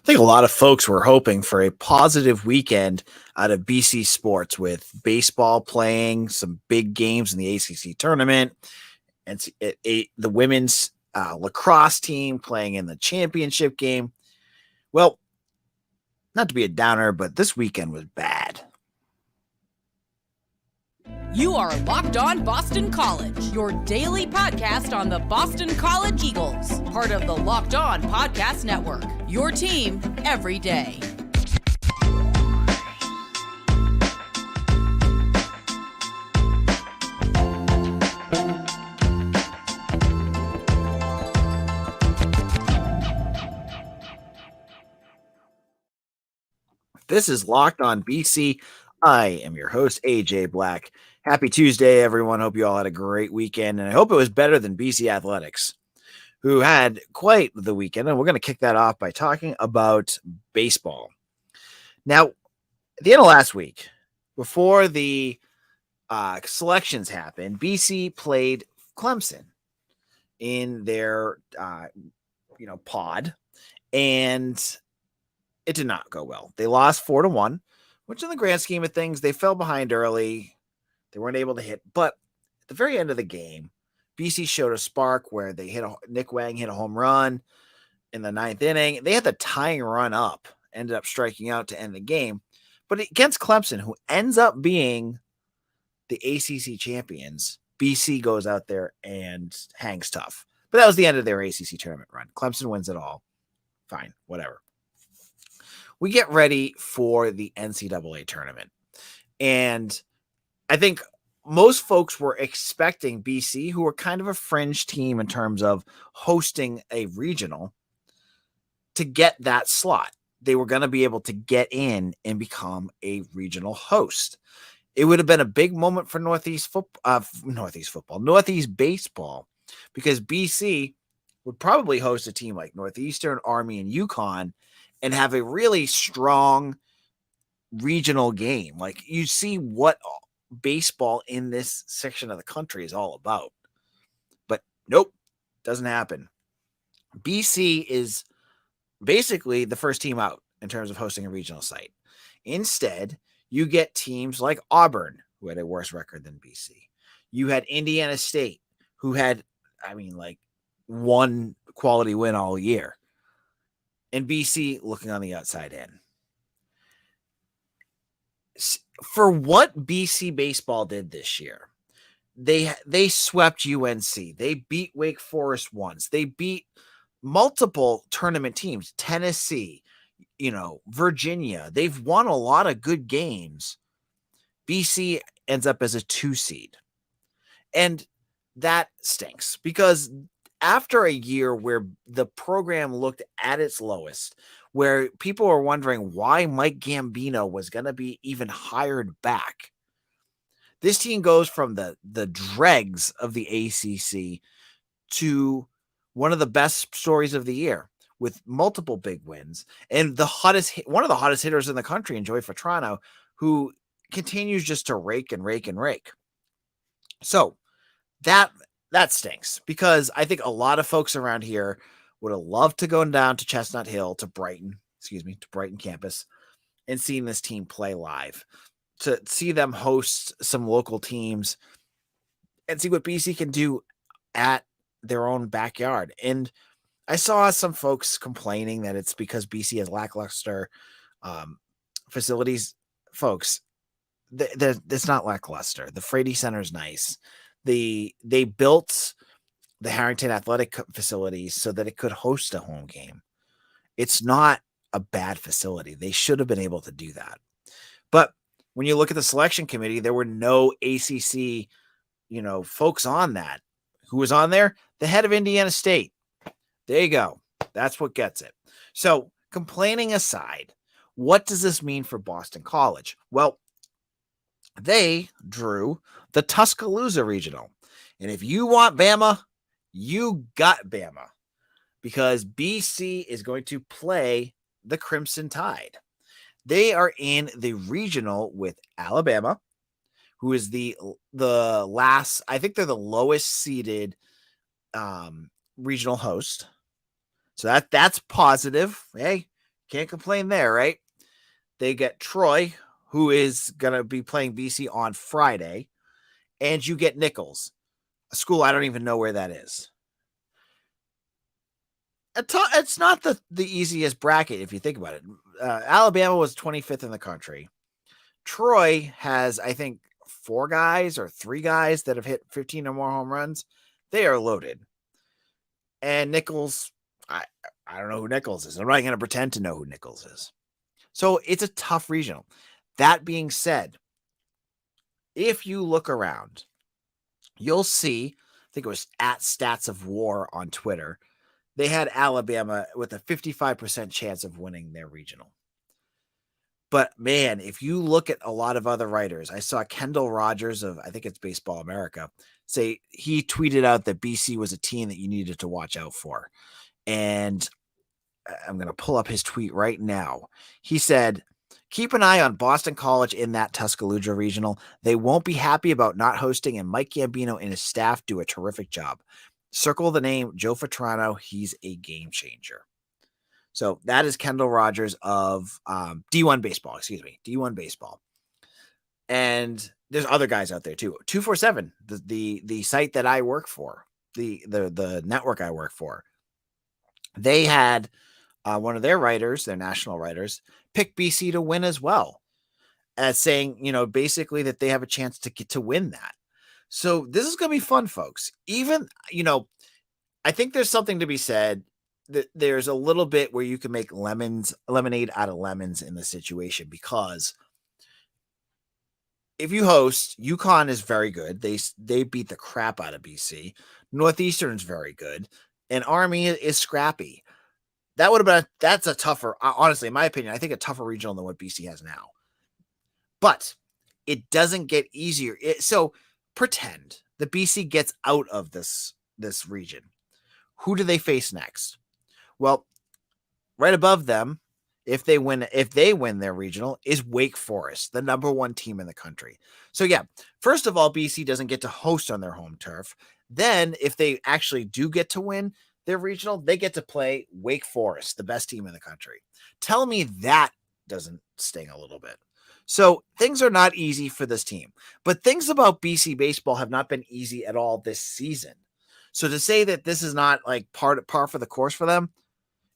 I think a lot of folks were hoping for a positive weekend out of BC sports with baseball playing some big games in the ACC tournament and the women's lacrosse team playing in the championship game. Well, not to be a downer, but this weekend was bad. You are Locked On Boston College, your daily podcast on the Boston College Eagles, part of the Locked On Podcast Network, your team every day. This is Locked On BC. I am your host, AJ Black. Happy Tuesday, everyone. Hope you all had a great weekend, and I hope it was better than BC Athletics, who had quite the weekend. And we're going to kick that off by talking about baseball. Now, at the end of last week, before the selections happened, BC played Clemson in their pod, and it did not go well. They lost 4-1, which in the grand scheme of things, they fell behind early. They weren't able to hit. But at the very end of the game, BC showed a spark where they Nick Wang hit a home run in the ninth inning. They had the tying run up, ended up striking out to end the game. But against Clemson, who ends up being the ACC champions, BC goes out there and hangs tough. But that was the end of their ACC tournament run. Clemson wins it all. Fine, whatever. We get ready for the NCAA tournament. And I think most folks were expecting BC, who were kind of a fringe team in terms of hosting a regional, to get that slot. They were going to be able to get in and become a regional host. It would have been a big moment for Northeast baseball, because BC would probably host a team like Northeastern, Army, and UConn and have a really strong regional game. Like, you see what baseball in this section of the country is all about. But nope, doesn't happen. BC is basically the first team out in terms of hosting a regional site. Instead, you get teams like Auburn, who had a worse record than BC. You had Indiana State, who had, one quality win all year. And BC looking on the outside in. For what BC baseball did this year, they swept UNC. They beat Wake Forest once. They beat multiple tournament teams, Tennessee, Virginia. They've won a lot of good games. BC ends up as a 2 seed. And that stinks, because after a year where the program looked at its lowest, where people were wondering why Mike Gambino was going to be even hired back, this team goes from the dregs of the ACC to one of the best stories of the year, with multiple big wins, and one of the hottest hitters in the country, in Joey Fatrano, who continues just to rake and rake and rake. So that stinks, because I think a lot of folks around here would have loved to go down to Chestnut Hill, to Brighton campus, and seeing this team play live, to see them host some local teams and see what BC can do at their own backyard. And I saw some folks complaining that it's because BC has lackluster facilities. Folks, it's not lackluster. The Frady Center is nice. They built the Harrington Athletic facilities so that it could host a home game. It's not a bad facility. They should have been able to do that. But when you look at the selection committee, there were no ACC, folks on that. Who was on there? The head of Indiana State. There you go. That's what gets it. So, complaining aside, what does this mean for Boston College? Well, they drew the Tuscaloosa Regional. And if you want Bama, you got Bama, because BC is going to play the Crimson Tide. They are in the regional with Alabama, who is the last, I think they're the lowest seeded regional host. So that's positive. Hey, Can't complain there, right? They get Troy, who is going to be playing BC on Friday, and you get Nichols, a school I don't even know where that is. It's not the easiest bracket if you think about it. Alabama was 25th in the country. Troy has, I think, 4 guys or 3 guys that have hit 15 or more home runs. They are loaded. And Nichols, I don't know who Nichols is. I'm not going to pretend to know who Nichols is. So it's a tough regional. That being said, if you look around, you'll see, I think it was at Stats of War on Twitter, they had Alabama with a 55% chance of winning their regional. But man, if you look at a lot of other writers, I saw Kendall Rogers of, I think it's Baseball America, say he tweeted out that BC was a team that you needed to watch out for. And I'm going to pull up his tweet right now. He said, keep an eye on Boston College in that Tuscaloosa regional. They won't be happy about not hosting, and Mike Gambino and his staff do a terrific job. Circle the name Joe Fatrano. He's a game changer. So that is Kendall Rogers of D1 Baseball, D1 Baseball. And there's other guys out there too. 247, the site that I work for, the network I work for. They had one of their writers, their national writers, pick BC to win as well, as saying, basically that they have a chance to get to win that. So this is going to be fun, folks. Even, I think there's something to be said that there's a little bit where you can make lemonade out of lemons in the situation, because if you host, UConn is very good. They beat the crap out of BC. Northeastern's very good, and Army is scrappy. That would have been that's a tougher, honestly, in my opinion, I think a tougher regional than what BC has now. But it doesn't get easier. So pretend the BC gets out of this region. Who do they face next? Well, right above them, if they win their regional, is Wake Forest, the number 1 team in the country. So yeah, first of all, BC doesn't get to host on their home turf. Then if they actually do get to win their regional, they get to play Wake Forest, the best team in the country. Tell me that doesn't sting a little bit. So things are not easy for this team, but things about BC baseball have not been easy at all this season. So to say that this is not like par for the course for them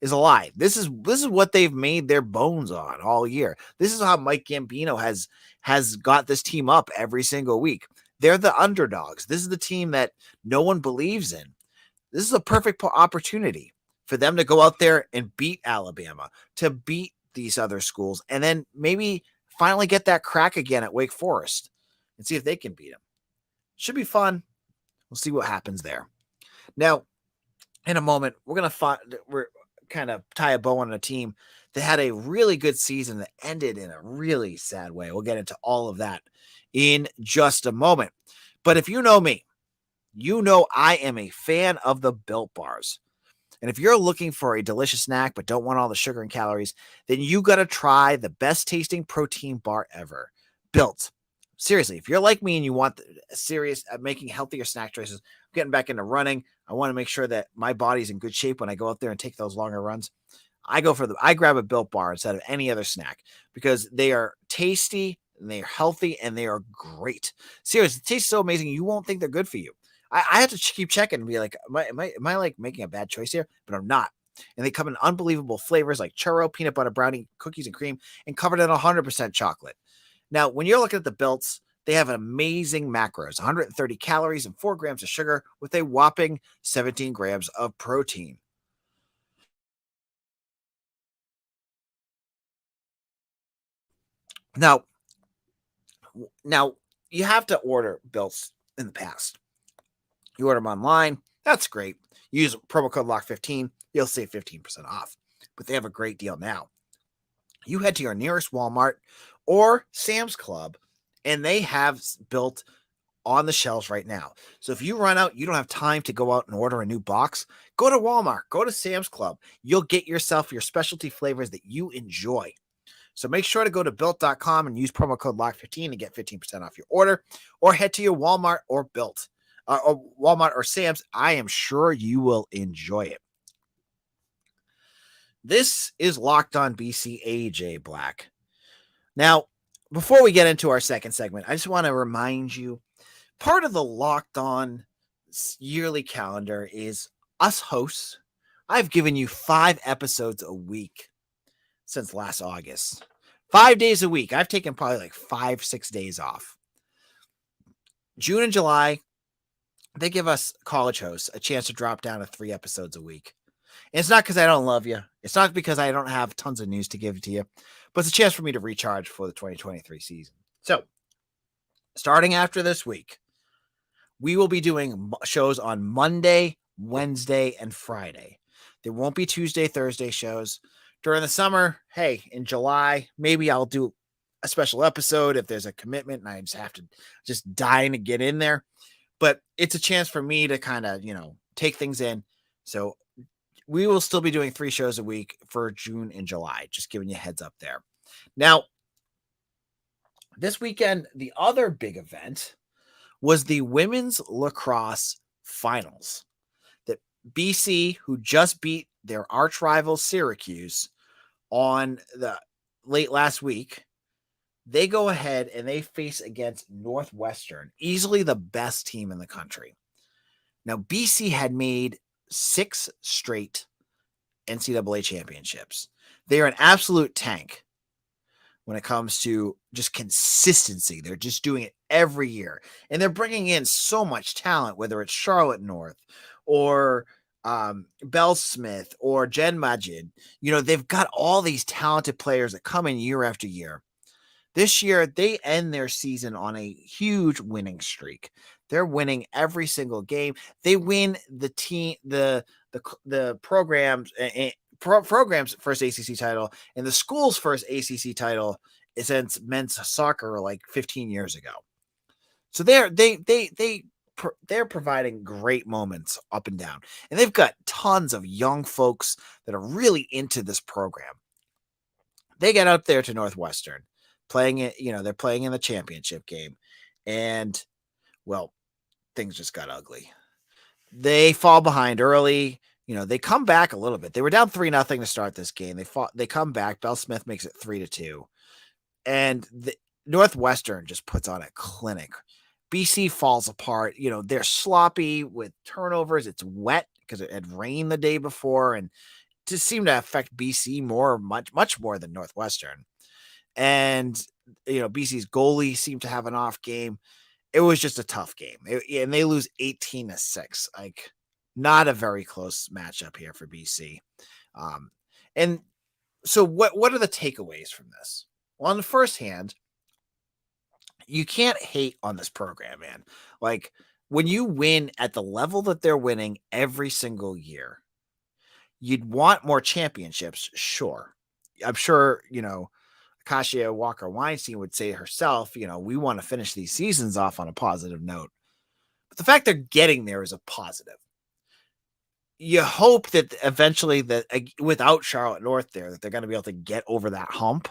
is a lie. This is what they've made their bones on all year. This is how Mike Gambino has got this team up every single week. They're the underdogs. This is the team that no one believes in. This is a perfect opportunity for them to go out there and beat Alabama, to beat these other schools, and then maybe finally get that crack again at Wake Forest and see if they can beat them. Should be fun. We'll see what happens there. Now, in a moment, we're kind of tie a bow on a team that had a really good season that ended in a really sad way. We'll get into all of that in just a moment. But if you know me, you know I am a fan of the Built Bars. And if you're looking for a delicious snack but don't want all the sugar and calories, then you got to try the best tasting protein bar ever, Built. Seriously, if you're like me and you want serious making healthier snack choices, I'm getting back into running. I want to make sure that my body's in good shape when I go out there and take those longer runs. I grab a Built Bar instead of any other snack because they are tasty and they are healthy and they are great. Seriously, it tastes so amazing. You won't think they're good for you. I have to keep checking and be like, am I like making a bad choice here? But I'm not. And they come in unbelievable flavors like churro, peanut butter brownie, cookies and cream, and covered in 100% chocolate. Now, when you're looking at the Builts, they have amazing macros, 130 calories and 4 grams of sugar with a whopping 17 grams of protein. Now you have to order Builts in the past. You order them online. That's great. Use promo code LOCK15. You'll save 15% off. But they have a great deal now. You head to your nearest Walmart or Sam's Club, and they have Built on the shelves right now. So if you run out, you don't have time to go out and order a new box, go to Walmart, go to Sam's Club. You'll get yourself your specialty flavors that you enjoy. So make sure to go to Built.com and use promo code LOCK15 to get 15% off your order, or head to your Walmart or Built. Or Walmart or Sam's. I am sure you will enjoy it. This is Locked On BC. AJ Black. Now, before we get into our second segment, I just want to remind you, part of the Locked On yearly calendar is us hosts. I've given you 5 episodes a week since last August. 5 days a week. I've taken probably like 5-6 days off. June and July, they give us college hosts a chance to drop down to 3 episodes a week. And it's not because I don't love you. It's not because I don't have tons of news to give to you, but it's a chance for me to recharge for the 2023 season. So, starting after this week, we will be doing shows on Monday, Wednesday, and Friday. There won't be Tuesday, Thursday shows. During the summer, hey, in July, maybe I'll do a special episode if there's a commitment and I just have to just dying to get in there. But it's a chance for me to kind of, take things in. So we will still be doing 3 shows a week for June and July, just giving you a heads up there. Now, this weekend, the other big event was the women's lacrosse finals that BC, who just beat their arch rival Syracuse on the late last week, they go ahead and they face against Northwestern, easily the best team in the country. Now, BC had made 6 straight NCAA championships. They are an absolute tank when it comes to just consistency. They're just doing it every year. And they're bringing in so much talent, whether it's Charlotte North or Belle Smith or Jen Majid. They've got all these talented players that come in year after year. This year, they end their season on a huge winning streak. They're winning every single game. They win the program's first ACC title and the school's first ACC title since men's soccer like 15 years ago. So they're providing great moments up and down, and they've got tons of young folks that are really into this program. They get out there to Northwestern. Playing it, they're playing in the championship game, and well, things just got ugly. They fall behind early. They come back a little bit. They were down 3-0 to start this game. They come back. Belle Smith makes it 3-2, and the Northwestern just puts on a clinic. BC falls apart. They're sloppy with turnovers. It's wet because it had rained the day before, and just seemed to affect BC much more than Northwestern. And, BC's goalie seemed to have an off game. It was just a tough game. And they lose 18-6. Like, not a very close matchup here for BC. And so what are the takeaways from this? Well, on the first hand, you can't hate on this program, man. Like, when you win at the level that they're winning every single year, you'd want more championships, sure. I'm sure, Kasia Walker-Weinstein would say herself, we want to finish these seasons off on a positive note. But the fact they're getting there is a positive. You hope that eventually that without Charlotte North there, that they're going to be able to get over that hump,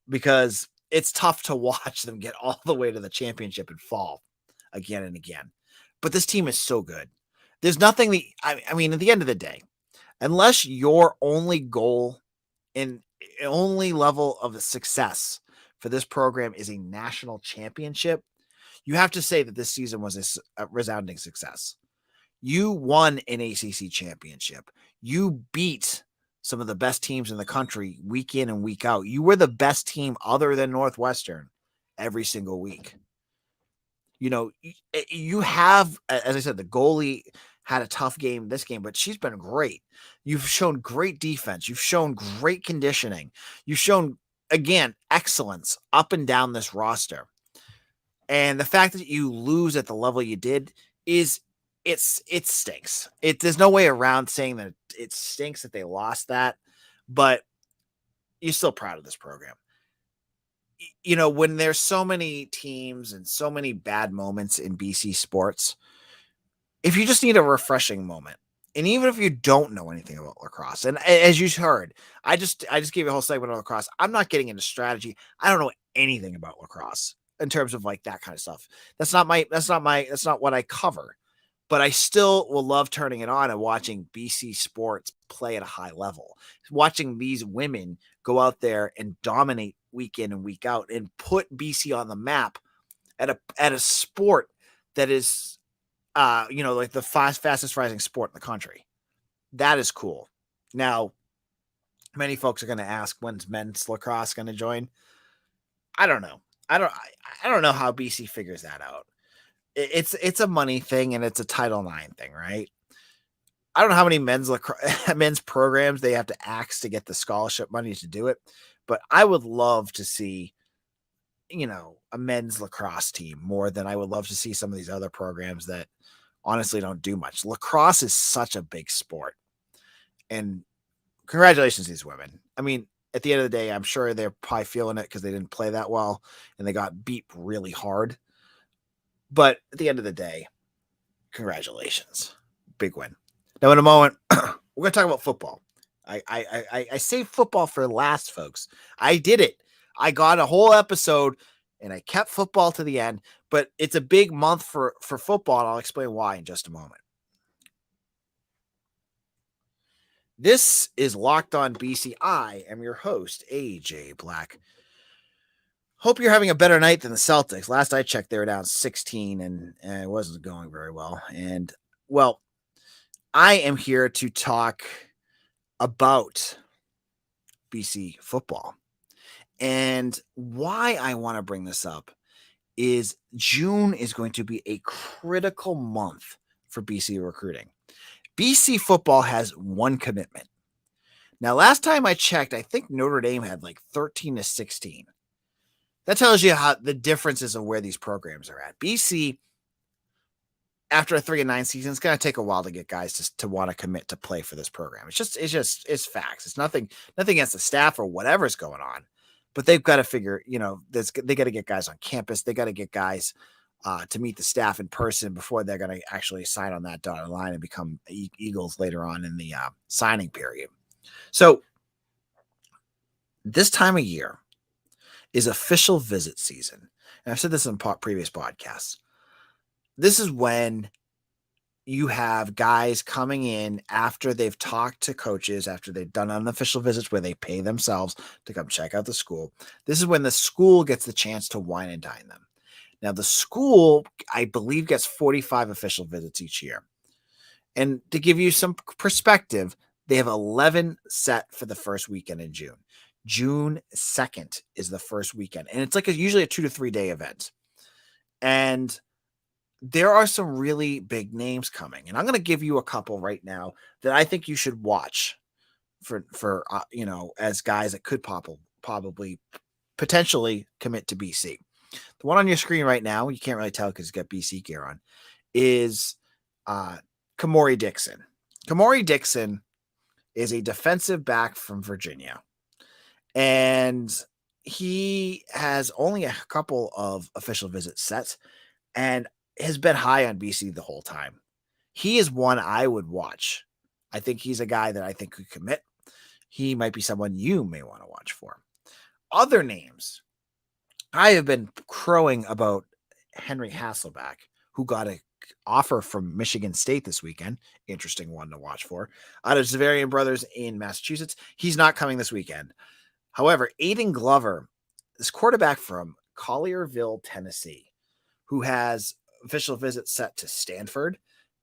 because it's tough to watch them get all the way to the championship and fall again and again. But this team is so good. There's nothing I mean, at the end of the day, unless your only goal and only level of success for this program is a national championship, you have to say that this season was a resounding success. You won an ACC championship. You beat some of the best teams in the country week in and week out. You were the best team other than Northwestern every single week. You have, as I said, the goalie had a tough game this game, but she's been great. You've shown great defense. You've shown great conditioning. You've shown, again, excellence up and down this roster. And the fact that you lose at the level you did it stinks. There's no way around saying that it stinks that they lost that, but you're still proud of this program. When there's so many teams and so many bad moments in BC sports, if you just need a refreshing moment, and even if you don't know anything about lacrosse, and as you heard, I just gave you a whole segment on lacrosse. I'm not getting into strategy. I don't know anything about lacrosse in terms of like that kind of stuff. That's not what I cover. but I still will love turning it on and watching BC sports play at a high level, watching these women go out there and dominate week in and week out and put BC on the map at a sport that is, like the fastest rising sport in the country. That is cool. Now, many folks are going to ask, when's men's lacrosse going to join? I don't know. I don't know how BC figures that out. It's a money thing and it's a Title IX thing, right? I don't know how many men's programs they have to axe to get the scholarship money to do it, but I would love to see, a men's lacrosse team more than I would love to see some of these other programs that honestly don't do much. Lacrosse is such a big sport, and congratulations to these women. I mean, at the end of the day, I'm sure they're probably feeling it because they didn't play that well and they got beat really hard. But at the end of the day, congratulations. Big win. Now, in a moment, we're going to talk about football. I saved football for last, folks. I did it. I got a whole episode and I kept football to the end, but it's a big month for football, and I'll explain why in just a moment. This is Locked On BC. I am your host, AJ Black. Hope you're having a better night than the Celtics. Last I checked, they were down 16, and it wasn't going very well. And, well, I am here to talk about BC football. And why I want to bring this up is June is going to be a critical month for BC recruiting. BC football has one commitment. Now, last time I checked, I think Notre Dame had like 13 to 16. That tells you how the differences of where these programs are at. BC, after a 3-9 season, it's going to take a while to get guys to want to commit to play for this program. It's facts. It's nothing against the staff or whatever's going on, but they've got to figure, they got to get guys on campus. They got to get guys to meet the staff in person before they're going to actually sign on that dotted line and become Eagles later on in the signing period. So this time of year is official visit season. And I've said this in previous podcasts. This is when you have guys coming in after they've talked to coaches, after they've done unofficial visits where they pay themselves to come check out the school. This is when the school gets the chance to wine and dine them. Now, the school, I believe, gets 45 official visits each year. And to give you some perspective, they have 11 set for the first weekend in June. June 2nd is the first weekend. And it's like usually a 2 to 3 day event. And there are some really big names coming. And I'm going to give you a couple right now that I think you should watch for as guys that could probably potentially commit to BC. The one on your screen right now, you can't really tell because it's got BC gear on, is Kamori Dixon. Kamori Dixon is a defensive back from Virginia. And he has only a couple of official visits set and has been high on BC the whole time. He is one I would watch. I think he's a guy that I think could commit. He might be someone you may want to watch for. Other names, I have been crowing about Henry Hasselback, who got an offer from Michigan State this weekend. Interesting one to watch for. Out of Zavarian Brothers in Massachusetts. He's not coming this weekend. However, Aiden Glover, this quarterback from Collierville, Tennessee, who has official visits set to Stanford,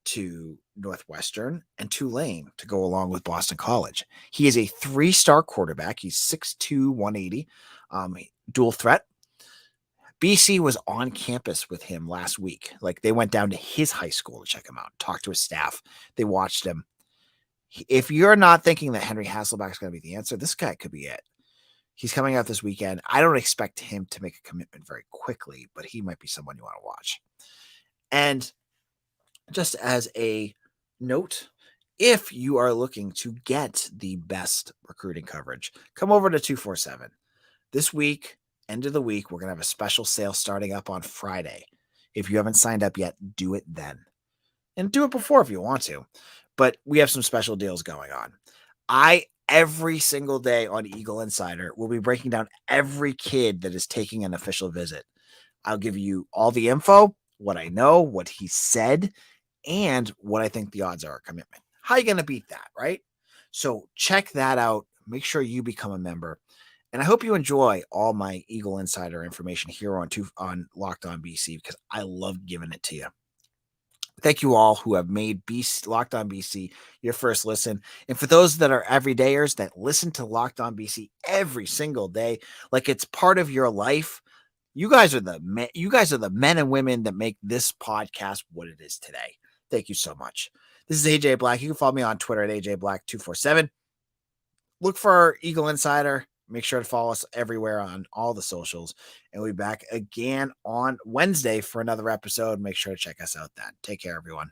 to Northwestern, and Tulane to go along with Boston College. He is a 3-star quarterback. He's 6'2", 180, dual threat. BC was on campus with him last week. Like, they went down to his high school to check him out, talk to his staff. They watched him. If you're not thinking that Henry Hasselback is going to be the answer, this guy could be it. He's coming out this weekend. I don't expect him to make a commitment very quickly, but he might be someone you want to watch. And just as a note, if you are looking to get the best recruiting coverage, come over to 247. This week, end of the week, we're going to have a special sale starting up on Friday. If you haven't signed up yet, do it then. And do it before if you want to. But we have some special deals going on. Every single day on Eagle Insider, we'll be breaking down every kid that is taking an official visit. I'll give you all the info, what I know, what he said, and what I think the odds are commitment. How are you going to beat that, right? So check that out. Make sure you become a member. And I hope you enjoy all my Eagle Insider information here on Locked On BC, because I love giving it to you. Thank you all who have made Locked On BC your first listen. And for those that are everydayers that listen to Locked On BC every single day, like it's part of your life, you guys are the men and women that make this podcast what it is today. Thank you so much. This is AJ Black. You can follow me on Twitter at AJBlack247. Look for our Eagle Insider. Make sure to follow us everywhere on all the socials. And we'll be back again on Wednesday for another episode. Make sure to check us out then. Take care, everyone.